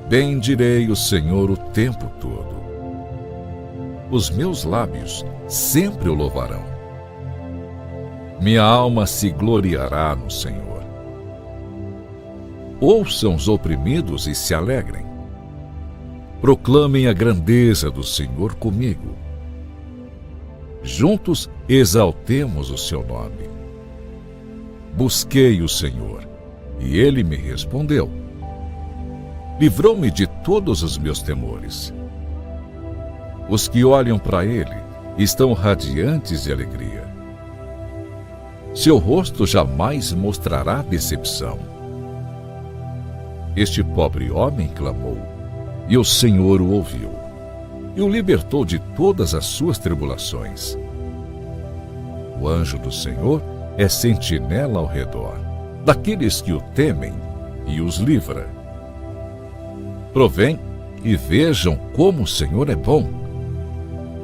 Bendirei o Senhor o tempo todo. Os meus lábios sempre o louvarão. Minha alma se gloriará no Senhor. Ouçam os oprimidos e se alegrem. Proclamem a grandeza do Senhor comigo. Juntos exaltemos o seu nome. Busquei o Senhor, e ele me respondeu. Livrou-me de todos os meus temores. Os que olham para ele estão radiantes de alegria. Seu rosto jamais mostrará decepção. Este pobre homem clamou, e o Senhor o ouviu, e o libertou de todas as suas tribulações. O anjo do Senhor é sentinela ao redor daqueles que o temem e os livra. Provém e vejam como o Senhor é bom.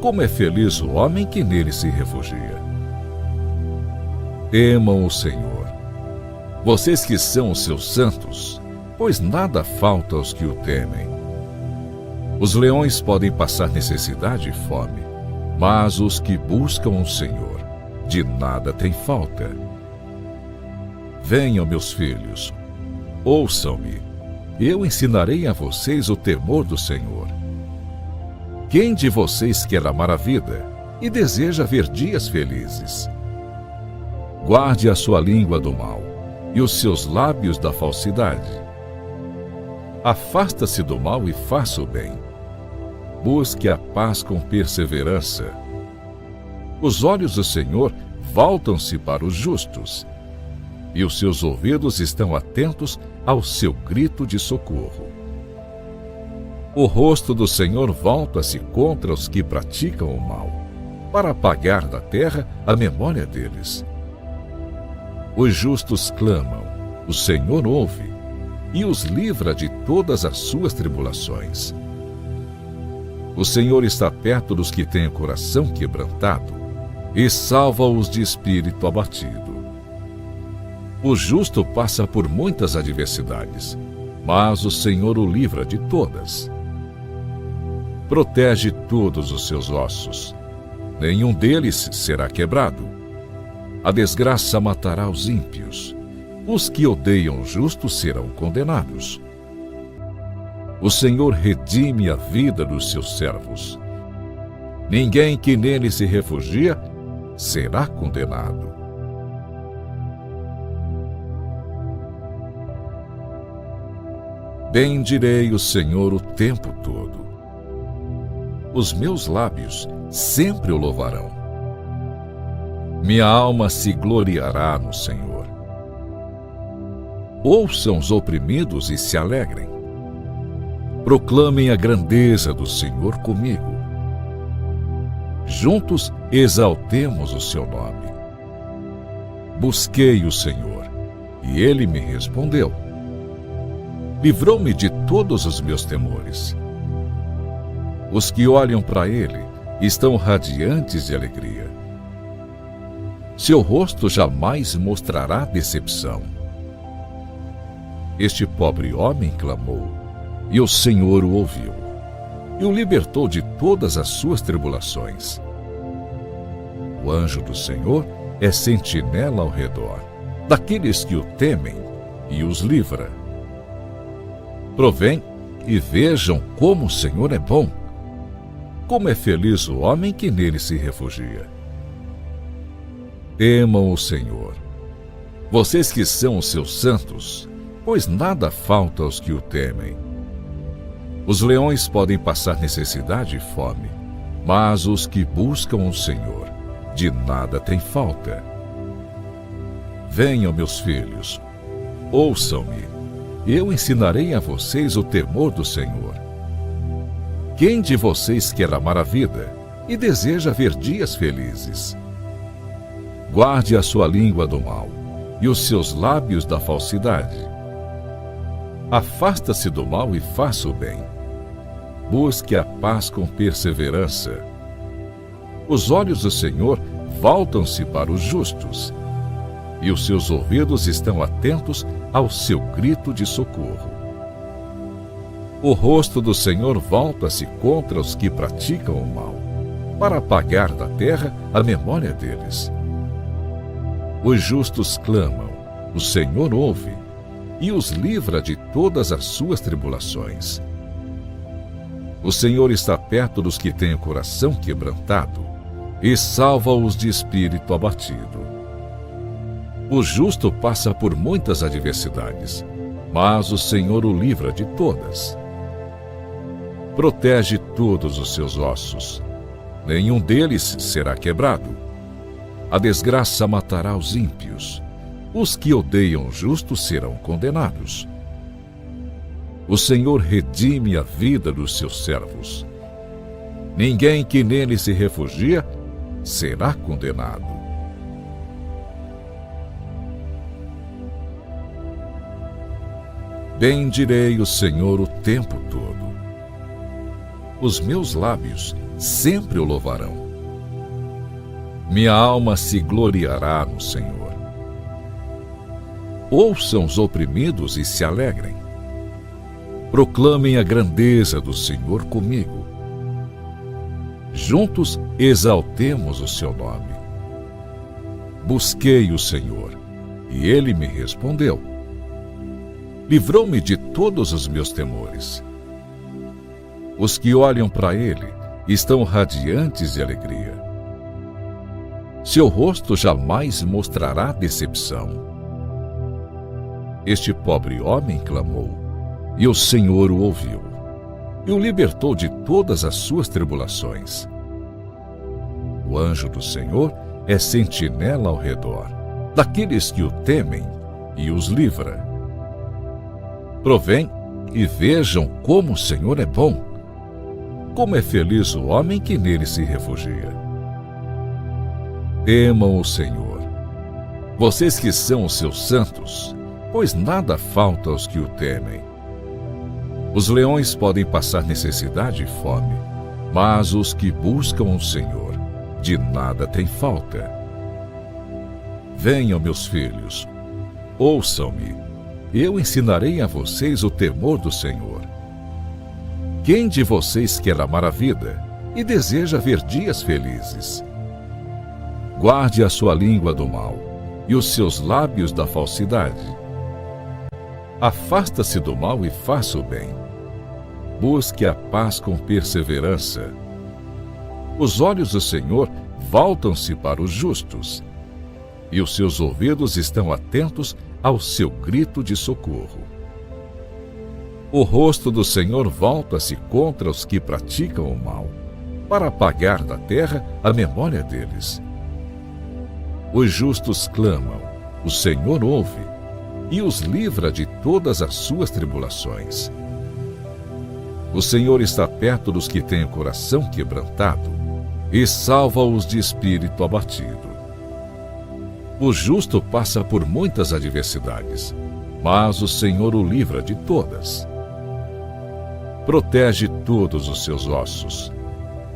Como é feliz o homem que nele se refugia. Temam o Senhor, vocês que são os seus santos, pois nada falta aos que o temem. Os leões podem passar necessidade e fome, mas os que buscam o Senhor, de nada têm falta. Venham, meus filhos, ouçam-me. Eu ensinarei a vocês o temor do Senhor. Quem de vocês quer amar a vida e deseja ver dias felizes? Guarde a sua língua do mal e os seus lábios da falsidade. Afasta-se do mal e faça o bem. Busque a paz com perseverança. Os olhos do Senhor voltam-se para os justos, e os seus ouvidos estão atentos ao seu grito de socorro. O rosto do Senhor volta-se contra os que praticam o mal, para apagar da terra a memória deles. Os justos clamam, o Senhor ouve, e os livra de todas as suas tribulações. O Senhor está perto dos que têm o coração quebrantado, e salva-os de espírito abatido. O justo passa por muitas adversidades, mas o Senhor o livra de todas. Protege todos os seus ossos, nenhum deles será quebrado. A desgraça matará os ímpios, os que odeiam o justo serão condenados. O Senhor redime a vida dos seus servos. Ninguém que nele se refugia será condenado. Bendirei o Senhor o tempo todo. Os meus lábios sempre o louvarão. Minha alma se gloriará no Senhor. Ouçam os oprimidos e se alegrem. Proclamem a grandeza do Senhor comigo. Juntos exaltemos o seu nome. Busquei o Senhor, e ele me respondeu. Livrou-me de todos os meus temores. Os que olham para ele estão radiantes de alegria. Seu rosto jamais mostrará decepção. Este pobre homem clamou, e o Senhor o ouviu, e o libertou de todas as suas tribulações. O anjo do Senhor é sentinela ao redor daqueles que o temem e os livra. Provém e vejam como o Senhor é bom. Como é feliz o homem que nele se refugia. Temam o Senhor, vocês que são os seus santos, pois nada falta aos que o temem. Os leões podem passar necessidade e fome, mas os que buscam o Senhor, de nada têm falta. Venham, meus filhos, ouçam-me, eu ensinarei a vocês o temor do Senhor. Quem de vocês quer amar a vida e deseja ver dias felizes? Guarde a sua língua do mal e os seus lábios da falsidade. Afasta-se do mal e faça o bem. Busque a paz com perseverança. Os olhos do Senhor voltam-se para os justos, e os seus ouvidos estão atentos ao seu grito de socorro. O rosto do Senhor volta-se contra os que praticam o mal, para apagar da terra a memória deles. Os justos clamam, o Senhor ouve, e os livra de todas as suas tribulações. O Senhor está perto dos que têm o coração quebrantado, e salva-os de espírito abatido. O justo passa por muitas adversidades, mas o Senhor o livra de todas. Protege todos os seus ossos, nenhum deles será quebrado. A desgraça matará os ímpios, os que odeiam o justo serão condenados. O Senhor redime a vida dos seus servos. Ninguém que nele se refugia será condenado. Bendirei o Senhor o tempo todo. Os meus lábios sempre o louvarão. Minha alma se gloriará no Senhor. Ouçam os oprimidos e se alegrem. Proclamem a grandeza do Senhor comigo. Juntos exaltemos o seu nome. Busquei o Senhor, e ele me respondeu. Livrou-me de todos os meus temores. Os que olham para ele estão radiantes de alegria. Seu rosto jamais mostrará decepção. Este pobre homem clamou, e o Senhor o ouviu, e o libertou de todas as suas tribulações. O anjo do Senhor é sentinela ao redor daqueles que o temem e os livra. Provém e vejam como o Senhor é bom. Como é feliz o homem que nele se refugia. Temam o Senhor, vocês que são os seus santos, pois nada falta aos que o temem. Os leões podem passar necessidade e fome, mas os que buscam o Senhor, de nada têm falta. Venham, meus filhos, ouçam-me, eu ensinarei a vocês o temor do Senhor. Quem de vocês quer amar a vida e deseja ver dias felizes? Guarde a sua língua do mal e os seus lábios da falsidade. Afasta-se do mal e faça o bem. Busque a paz com perseverança. Os olhos do Senhor voltam-se para os justos, e os seus ouvidos estão atentos ao seu grito de socorro. O rosto do Senhor volta-se contra os que praticam o mal, para apagar da terra a memória deles. Os justos clamam, o Senhor ouve, e os livra de todas as suas tribulações. O Senhor está perto dos que têm o coração quebrantado, e salva-os de espírito abatido. O justo passa por muitas adversidades, mas o Senhor o livra de todas. Protege todos os seus ossos,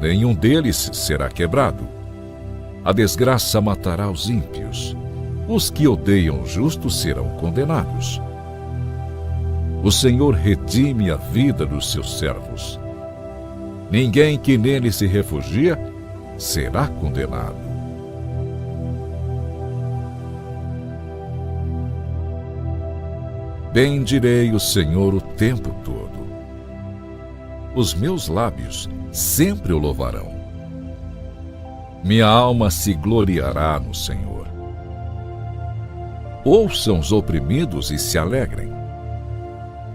nenhum deles será quebrado. A desgraça matará os ímpios, os que odeiam o justo serão condenados. O Senhor redime a vida dos seus servos. Ninguém que nele se refugia será condenado. Bendirei o Senhor o tempo todo. Os meus lábios sempre o louvarão. Minha alma se gloriará no Senhor. Ouçam os oprimidos e se alegrem.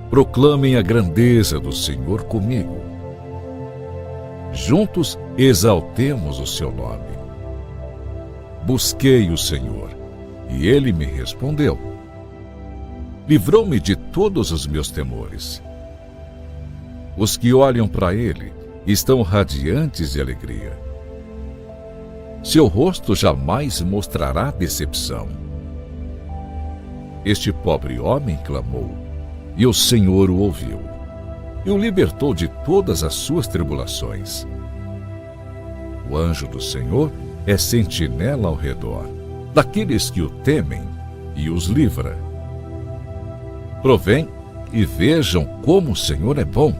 Proclamem a grandeza do Senhor comigo. Juntos exaltemos o seu nome. Busquei o Senhor, e ele me respondeu. Livrou-me de todos os meus temores. Os que olham para ele estão radiantes de alegria. Seu rosto jamais mostrará decepção. Este pobre homem clamou, e o Senhor o ouviu, e o libertou de todas as suas tribulações. O anjo do Senhor é sentinela ao redor daqueles que o temem e os livra. Provém e vejam como o Senhor é bom.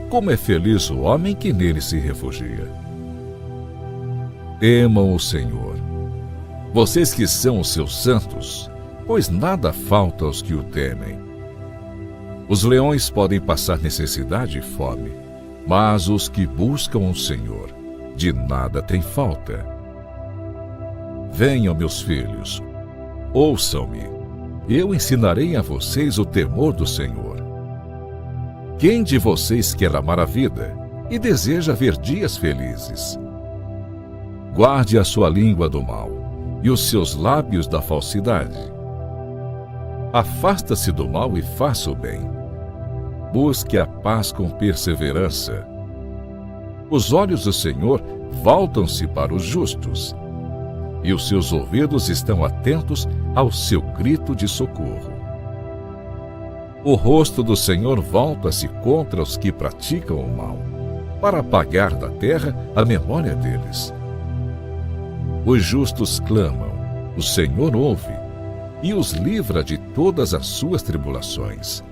Como é feliz o homem que nele se refugia. Temam o Senhor, vocês que são os seus santos, pois nada falta aos que o temem. Os leões podem passar necessidade e fome, mas os que buscam o Senhor, de nada têm falta. Venham, meus filhos, ouçam-me. Eu ensinarei a vocês o temor do Senhor. Quem de vocês quer amar a vida e deseja ver dias felizes? Guarde a sua língua do mal e os seus lábios da falsidade. Afasta-se do mal e faça o bem. Busque a paz com perseverança. Os olhos do Senhor voltam-se para os justos, e os seus ouvidos estão atentos ao seu grito de socorro. O rosto do Senhor volta-se contra os que praticam o mal, para apagar da terra a memória deles. Os justos clamam, o Senhor ouve, e os livra de todas as suas tribulações.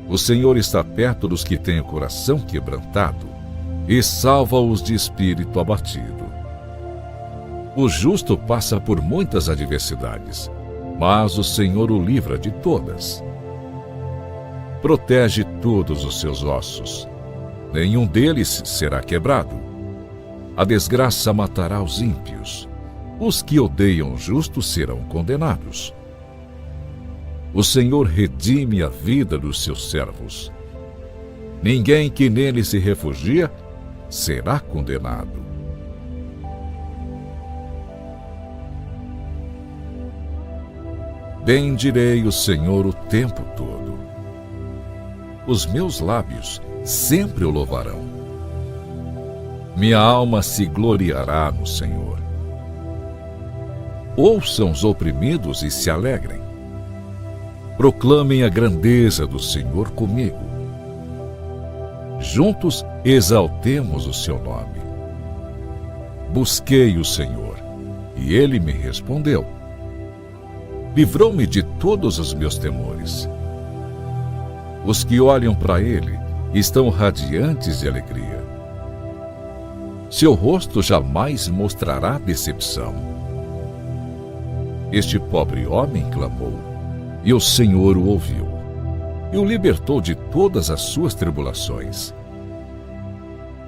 O Senhor está perto dos que têm o coração quebrantado, e salva-os de espírito abatido. O justo passa por muitas adversidades, mas o Senhor o livra de todas. Protege todos os seus ossos, nenhum deles será quebrado. A desgraça matará os ímpios, os que odeiam o justo serão condenados. O Senhor redime a vida dos seus servos. Ninguém que nele se refugia será condenado. Bendirei o Senhor o tempo todo. Os meus lábios sempre o louvarão. Minha alma se gloriará no Senhor. Ouçam os oprimidos e se alegrem. Proclamem a grandeza do Senhor comigo. Juntos exaltemos o seu nome. Busquei o Senhor, e ele me respondeu. Livrou-me de todos os meus temores. Os que olham para ele estão radiantes de alegria. Seu rosto jamais mostrará decepção. Este pobre homem clamou, e o Senhor o ouviu, e o libertou de todas as suas tribulações.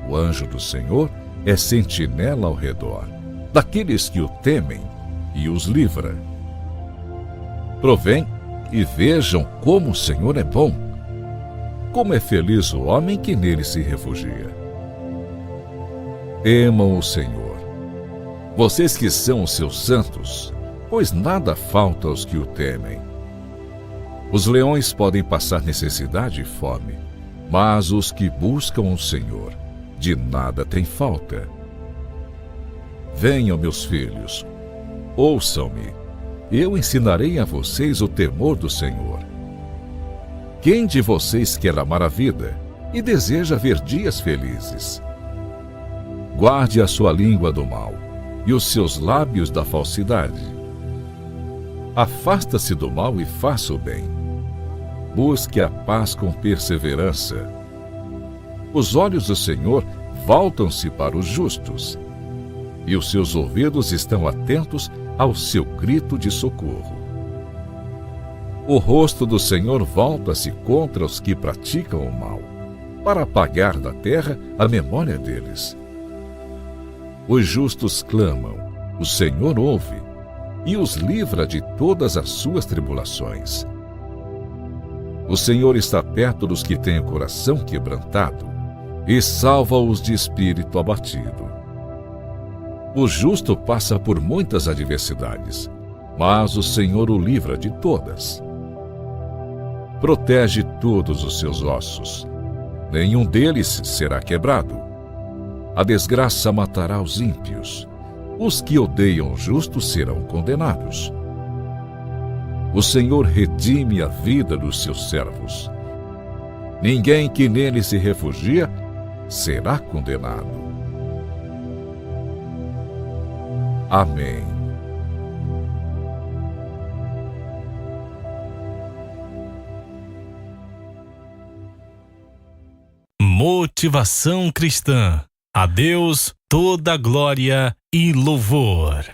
O anjo do Senhor é sentinela ao redor daqueles que o temem e os livra. Provém e vejam como o Senhor é bom. Como é feliz o homem que nele se refugia. Temam o Senhor, vocês que são os seus santos, pois nada falta aos que o temem. Os leões podem passar necessidade e fome, mas os que buscam o Senhor, de nada têm falta. Venham, meus filhos, ouçam-me. eu ensinarei a vocês o temor do Senhor. Quem de vocês quer amar a vida e deseja ver dias felizes? Guarde a sua língua do mal e os seus lábios da falsidade. Afasta-se do mal e faça o bem. Busque a paz com perseverança. Os olhos do Senhor voltam-se para os justos, e os seus ouvidos estão atentos ao seu grito de socorro. O rosto do Senhor volta-se contra os que praticam o mal, para apagar da terra a memória deles. Os justos clamam, o Senhor ouve, e os livra de todas as suas tribulações. O Senhor está perto dos que têm o coração quebrantado e salva-os de espírito abatido. O justo passa por muitas adversidades, mas o Senhor o livra de todas. Protege todos os seus ossos, nenhum deles será quebrado. A desgraça matará os ímpios, os que odeiam o justo serão condenados. O Senhor redime a vida dos seus servos. Ninguém que nele se refugia será condenado. Amém. Motivação cristã. A Deus toda glória e louvor.